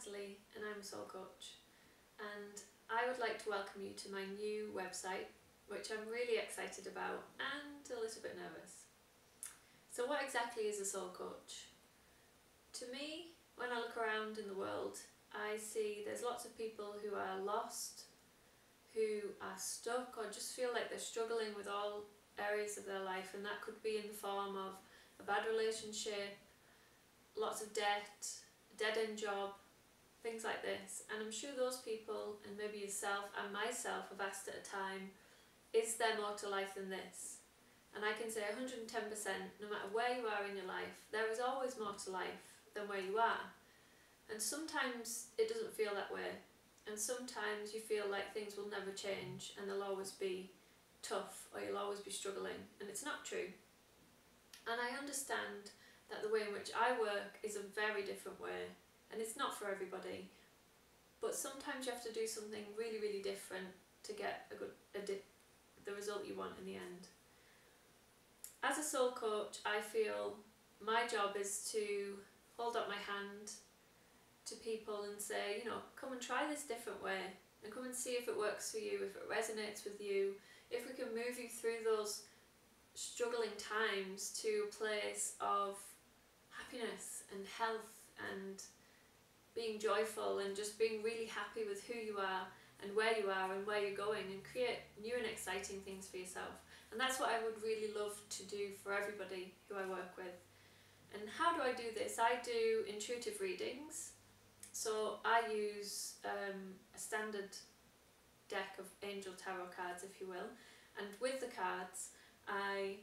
Natalie and I'm a soul coach, and I would like to welcome you to my new website, which I'm really excited about and a little bit nervous. So what exactly is a soul coach? To me, when I look around in the world, I see there's lots of people who are lost, who are stuck, or just feel like they're struggling with all areas of their life, and that could be in the form of a bad relationship, lots of debt, a dead-end job, things like this. And I'm sure those people, and maybe yourself and myself, have asked at a time, is there more to life than this? And I can say 110%, no matter where you are in your life, there is always more to life than where you are. And sometimes it doesn't feel that way, and sometimes you feel like things will never change and they'll always be tough, or you'll always be struggling, and it's not true. And I understand that the way in which I work is a very different way, and it's not for everybody, but sometimes you have to do something really, really different to get the result you want in the end. As a soul coach, I feel my job is to hold up my hand to people and say, you know, come and try this different way, and come and see if it works for you, if it resonates with you, if we can move you through those struggling times to a place of happiness and health and being joyful and just being really happy with who you are and where you're going, and create new and exciting things for yourself. And that's what I would really love to do for everybody who I work with. And how do I do this? I do intuitive readings. So I use a standard deck of angel tarot cards, if you will, and with the cards I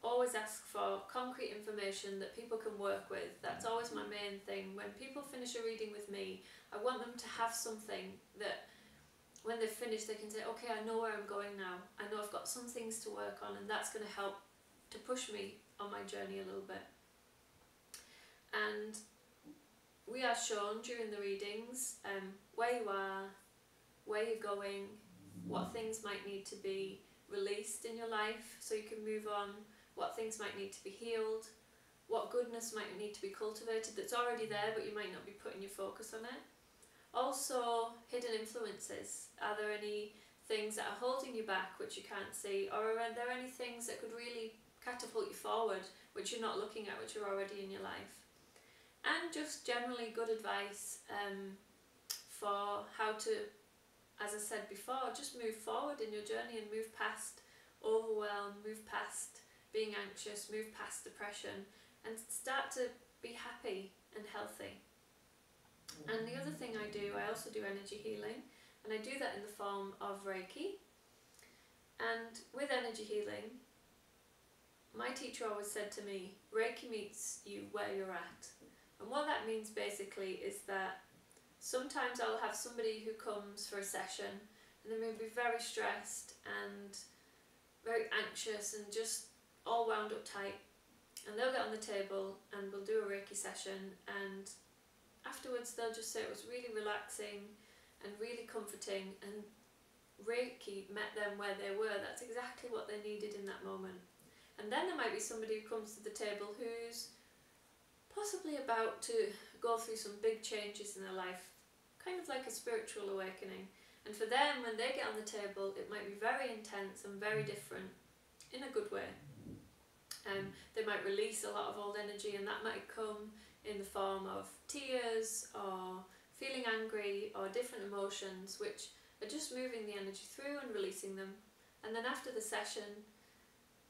always ask for concrete information that people can work with. That's always my main thing. When people finish a reading with me, I want them to have something that when they've finished they can say, okay, I know where I'm going now, I know I've got some things to work on, and that's going to help to push me on my journey a little bit. And we are shown during the readings where you are, where you're going, what things might need to be released in your life so you can move on, what things might need to be healed, what goodness might need to be cultivated that's already there but you might not be putting your focus on it. Also, hidden influences. Are there any things that are holding you back which you can't see, or are there any things that could really catapult you forward which you're not looking at, which are already in your life? And just generally good advice for how to, as I said before, just move forward in your journey and move past overwhelm, move past being anxious, move past depression, and start to be happy and healthy. And the other thing I also do energy healing, and I do that in the form of Reiki. And with energy healing, my teacher always said to me, Reiki meets you where you're at. And what that means basically is that sometimes I'll have somebody who comes for a session and they may be very stressed and very anxious and just all wound up tight, and they'll get on the table and we'll do a Reiki session, and afterwards they'll just say it was really relaxing and really comforting, and Reiki met them where they were. That's exactly what they needed in that moment. And then there might be somebody who comes to the table who's possibly about to go through some big changes in their life, kind of like a spiritual awakening. And for them, when they get on the table, it might be very intense and very different in a good way. They might release a lot of old energy, and that might come in the form of tears or feeling angry or different emotions, which are just moving the energy through and releasing them. And then after the session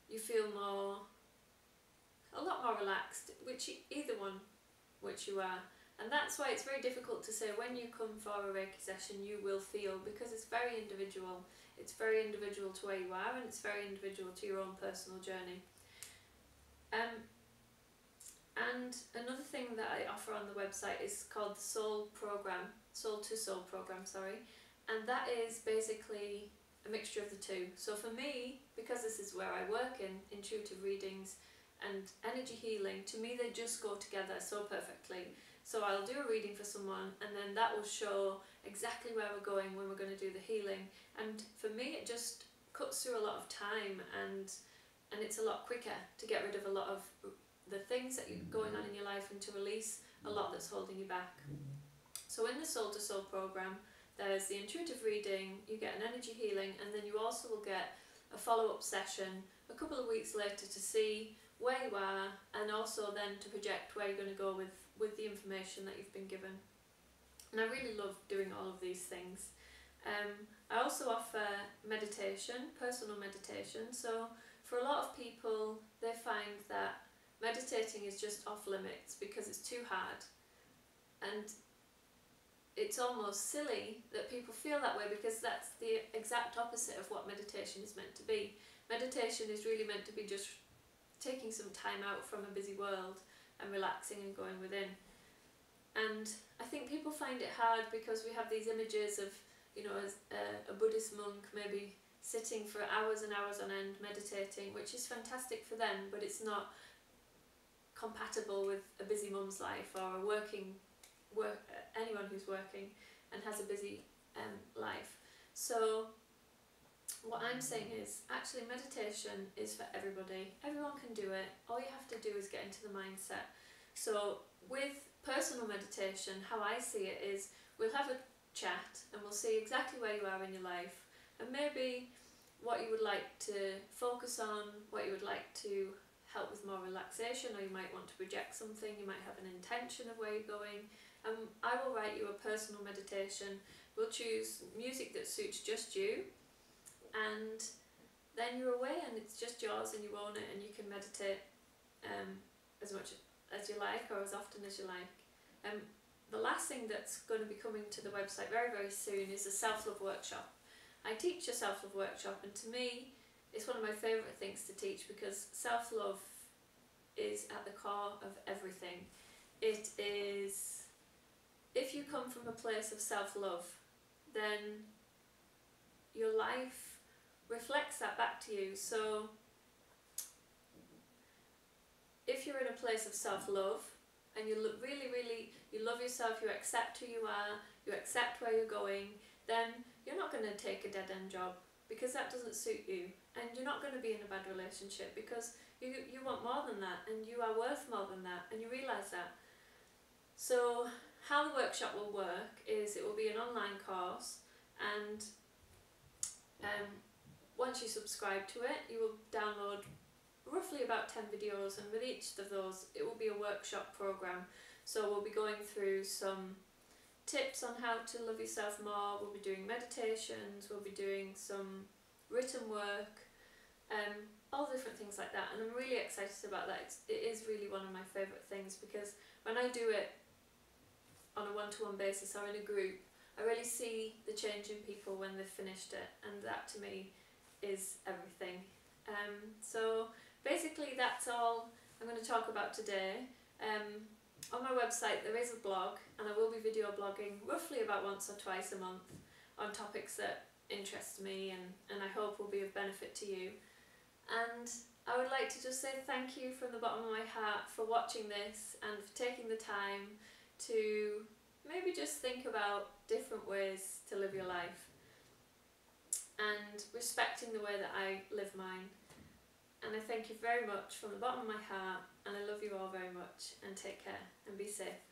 you feel a lot more relaxed, either one which you are. And that's why it's very difficult to say when you come for a Reiki session you will feel, because it's very individual. It's very individual to where you are, and it's very individual to your own personal journey. And another thing that I offer on the website is called the Soul to Soul program, sorry. And that is basically a mixture of the two. So for me, because this is where I work in intuitive readings and energy healing, to me they just go together so perfectly. So I'll do a reading for someone, and then that will show exactly where we're going when we're going to do the healing. And for me it just cuts through a lot of time, and it's a lot quicker to get rid of a lot of the things that are going on in your life and to release a lot that's holding you back. So in the Soul to Soul program, there's the intuitive reading, you get an energy healing, and then you also will get a follow-up session a couple of weeks later to see where you are, and also then to project where you're going to go with the information that you've been given. And I really love doing all of these things. I also offer meditation, personal meditation. So for a lot of people, they find that meditating is just off limits because it's too hard. And it's almost silly that people feel that way, because that's the exact opposite of what meditation is meant to be. Meditation is really meant to be just taking some time out from a busy world and relaxing and going within. And I think people find it hard because we have these images of, you know, as a Buddhist monk maybe sitting for hours and hours on end meditating, which is fantastic for them, but it's not compatible with a busy mum's life or a anyone who's working and has a busy life. So what I'm saying is, actually meditation is for everybody. Everyone can do it. All you have to do is get into the mindset. So with personal meditation, how I see it is, we'll have a chat and we'll see exactly where you are in your life, and maybe what you would like to focus on, what you would like to help with more relaxation, or you might want to project something, you might have an intention of where you're going. I will write you a personal meditation. We'll choose music that suits just you, and then you're away and it's just yours and you own it, and you can meditate as much as you like or as often as you like. The last thing that's going to be coming to the website very, very soon is a self-love workshop. I teach a self-love workshop, and to me it's one of my favourite things to teach, because self-love is at the core of everything. It is, if you come from a place of self-love, then your life reflects that back to you. So if you're in a place of self-love and you really you love yourself, you accept who you are, you accept where you're going, then you're not going to take a dead-end job, because that doesn't suit you, and you're not going to be in a bad relationship because you want more than that, and you are worth more than that, and you realise that. So how the workshop will work is, it will be an online course, and once you subscribe to it, you will download roughly about 10 videos, and with each of those it will be a workshop program. So we'll be going through some tips on how to love yourself more, we'll be doing meditations, we'll be doing some written work, all different things like that, and I'm really excited about that. It is really one of my favourite things, because when I do it on a one-to-one basis or in a group, I really see the change in people when they've finished it, and that to me is everything. So basically that's all I'm going to talk about today. On my website there is a blog, and I will be video blogging roughly about once or twice a month on topics that interest me and I hope will be of benefit to you. And I would like to just say thank you from the bottom of my heart for watching this and for taking the time to maybe just think about different ways to live your life and respecting the way that I live mine. And I thank you very much from the bottom of my heart, and I love you all very much, and take care and be safe.